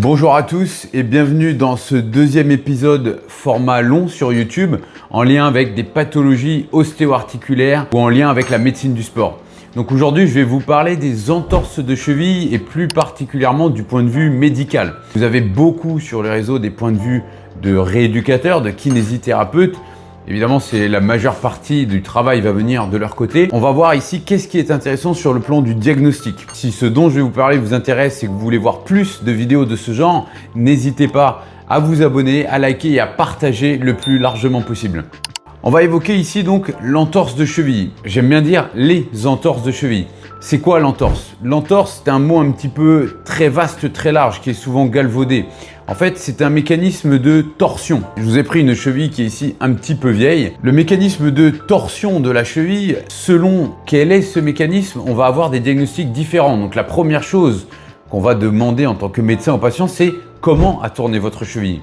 Bonjour à tous et bienvenue dans ce deuxième épisode format long sur YouTube en lien avec des pathologies ostéo-articulaires ou en lien avec la médecine du sport. Donc aujourd'hui, je vais vous parler des entorses de cheville et plus particulièrement du point de vue médical. Vous avez beaucoup sur les réseaux des points de vue de rééducateurs, de kinésithérapeutes. Évidemment, c'est la majeure partie du travail va venir de leur côté. On va voir ici qu'est-ce qui est intéressant sur le plan du diagnostic. Si ce dont je vais vous parler vous intéresse et que vous voulez voir plus de vidéos de ce genre, n'hésitez pas à vous abonner, à liker et à partager le plus largement possible. On va évoquer ici donc l'entorse de cheville. J'aime bien dire les entorses de cheville. C'est quoi l'entorse? L'entorse, c'est un mot un petit peu très vaste, très large, qui est souvent galvaudé. En fait, c'est un mécanisme de torsion. Je vous ai pris une cheville qui est ici un petit peu vieille. Le mécanisme de torsion de la cheville, selon quel est ce mécanisme, on va avoir des diagnostics différents. Donc la première chose qu'on va demander en tant que médecin au patient, c'est comment a tourné votre cheville.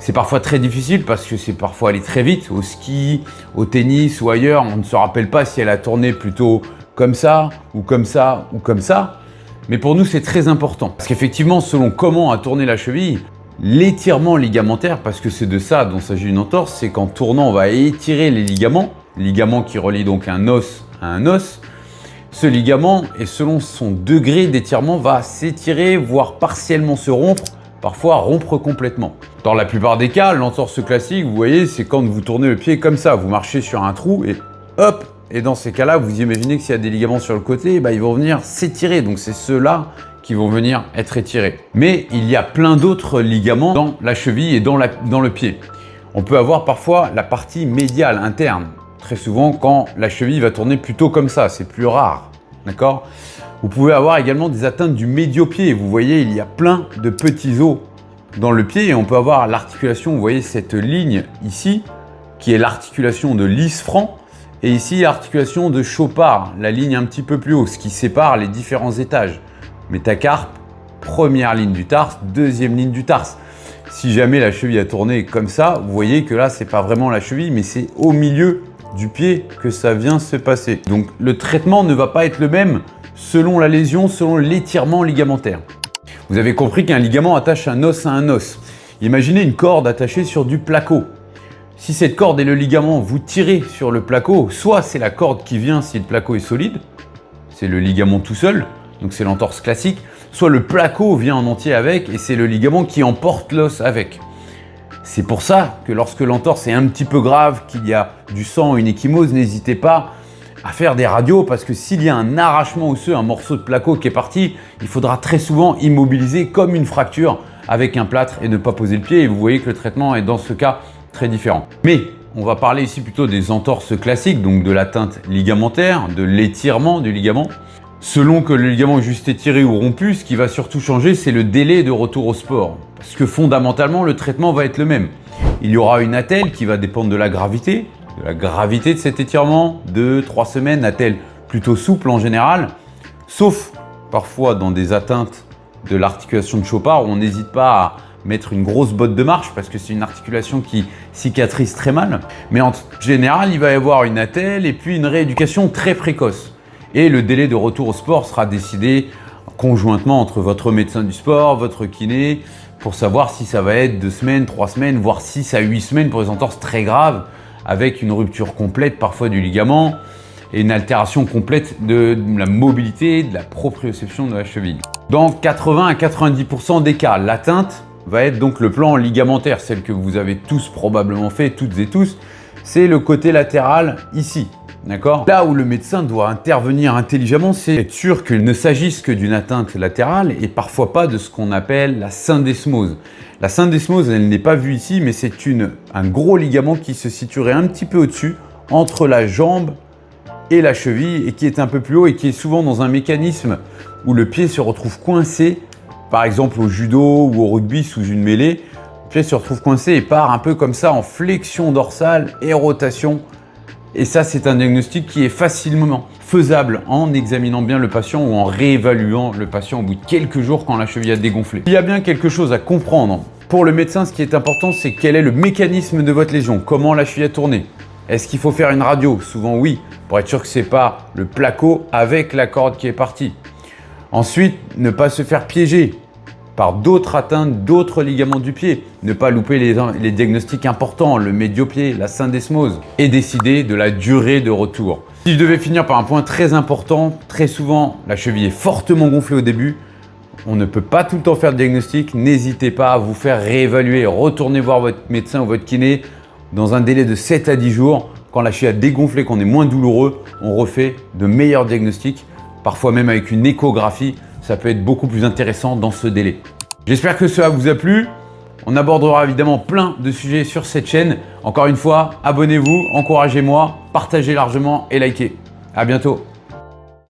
C'est parfois très difficile parce que c'est parfois aller très vite, au ski, au tennis ou ailleurs. On ne se rappelle pas si elle a tourné plutôt comme ça, ou comme ça, ou comme ça. Mais pour nous, c'est très important. Parce qu'effectivement, selon comment a tourné la cheville, l'étirement ligamentaire, parce que c'est de ça dont s'agit une entorse, c'est qu'en tournant, on va étirer les ligaments qui relient donc un os à un os. Ce ligament, et selon son degré d'étirement, va s'étirer, voire partiellement se rompre, parfois rompre complètement. Dans la plupart des cas, l'entorse classique, vous voyez, c'est quand vous tournez le pied comme ça, vous marchez sur un trou et hop. Et dans ces cas-là, vous imaginez que s'il y a des ligaments sur le côté, ils vont venir s'étirer. Donc c'est ceux-là qui vont venir être étirés. Mais il y a plein d'autres ligaments dans la cheville et dans le pied. On peut avoir parfois la partie médiale interne. Très souvent, quand la cheville va tourner plutôt comme ça, c'est plus rare. D'accord ? Vous pouvez avoir également des atteintes du médio-pied. Vous voyez, il y a plein de petits os dans le pied et on peut avoir l'articulation, vous voyez cette ligne ici, qui est l'articulation de l'isfranc. Et ici, l'articulation de Chopard, la ligne un petit peu plus haut, ce qui sépare les différents étages. Métacarpe, première ligne du tarse, deuxième ligne du tarse. Si jamais la cheville a tourné comme ça, vous voyez que là, c'est pas vraiment la cheville, mais c'est au milieu du pied que ça vient se passer. Donc, le traitement ne va pas être le même selon la lésion, selon l'étirement ligamentaire. Vous avez compris qu'un ligament attache un os à un os. Imaginez une corde attachée sur du placo. Si cette corde et le ligament, vous tirez sur le placo, soit c'est la corde qui vient si le placo est solide, c'est le ligament tout seul, donc c'est l'entorse classique, soit le placo vient en entier avec et c'est le ligament qui emporte l'os avec. C'est pour ça que lorsque l'entorse est un petit peu grave, qu'il y a du sang, une ecchymose, n'hésitez pas à faire des radios parce que s'il y a un arrachement osseux, un morceau de placo qui est parti, il faudra très souvent immobiliser comme une fracture avec un plâtre et ne pas poser le pied et vous voyez que le traitement est dans ce cas très différent. Mais on va parler ici plutôt des entorses classiques, donc de l'atteinte ligamentaire, de l'étirement du ligament. Selon que le ligament est juste étiré ou rompu, ce qui va surtout changer, c'est le délai de retour au sport. Parce que fondamentalement, le traitement va être le même. Il y aura une attelle qui va dépendre de la gravité de cet étirement, 2-3 semaines, attelle plutôt souple en général, sauf parfois dans des atteintes de l'articulation de Chopard où on n'hésite pas à mettre une grosse botte de marche parce que c'est une articulation qui cicatrise très mal. Mais en général, il va y avoir une attelle et puis une rééducation très précoce. Et le délai de retour au sport sera décidé conjointement entre votre médecin du sport, votre kiné, pour savoir si ça va être 2 semaines, 3 semaines, voire 6 à 8 semaines pour les entorses très graves, avec une rupture complète parfois du ligament et une altération complète de la mobilité, de la proprioception de la cheville. Dans 80 à 90% des cas, l'atteinte va être donc le plan ligamentaire, celle que vous avez tous probablement fait, toutes et tous, c'est le côté latéral ici, d'accord? Là où le médecin doit intervenir intelligemment, c'est être sûr qu'il ne s'agisse que d'une atteinte latérale et parfois pas de ce qu'on appelle la syndesmose. La syndesmose, elle n'est pas vue ici, mais c'est un gros ligament qui se situerait un petit peu au-dessus, entre la jambe et la cheville, et qui est un peu plus haut et qui est souvent dans un mécanisme où le pied se retrouve coincé. Par exemple au judo ou au rugby sous une mêlée, le pied se retrouve coincé et part un peu comme ça en flexion dorsale et rotation. Et ça, c'est un diagnostic qui est facilement faisable en examinant bien le patient ou en réévaluant le patient au bout de quelques jours quand la cheville a dégonflé. Il y a bien quelque chose à comprendre. Pour le médecin, ce qui est important, c'est quel est le mécanisme de votre lésion, comment la cheville a tourné. Est-ce qu'il faut faire une radio? Souvent oui, pour être sûr que ce n'est pas le placo avec la corde qui est partie. Ensuite, ne pas se faire piéger. par d'autres atteintes, d'autres ligaments du pied. Ne pas louper les diagnostics importants, le médio-pied, la syndesmose, et décider de la durée de retour. Si je devais finir par un point très important, très souvent la cheville est fortement gonflée au début. On ne peut pas tout le temps faire de diagnostic. N'hésitez pas à vous faire réévaluer. Retournez voir votre médecin ou votre kiné dans un délai de 7 à 10 jours. Quand la cheville a dégonflé, qu'on est moins douloureux, on refait de meilleurs diagnostics. Parfois même avec une échographie, ça peut être beaucoup plus intéressant dans ce délai. J'espère que cela vous a plu. On abordera évidemment plein de sujets sur cette chaîne. Encore une fois, abonnez-vous, encouragez-moi, partagez largement et likez. À bientôt.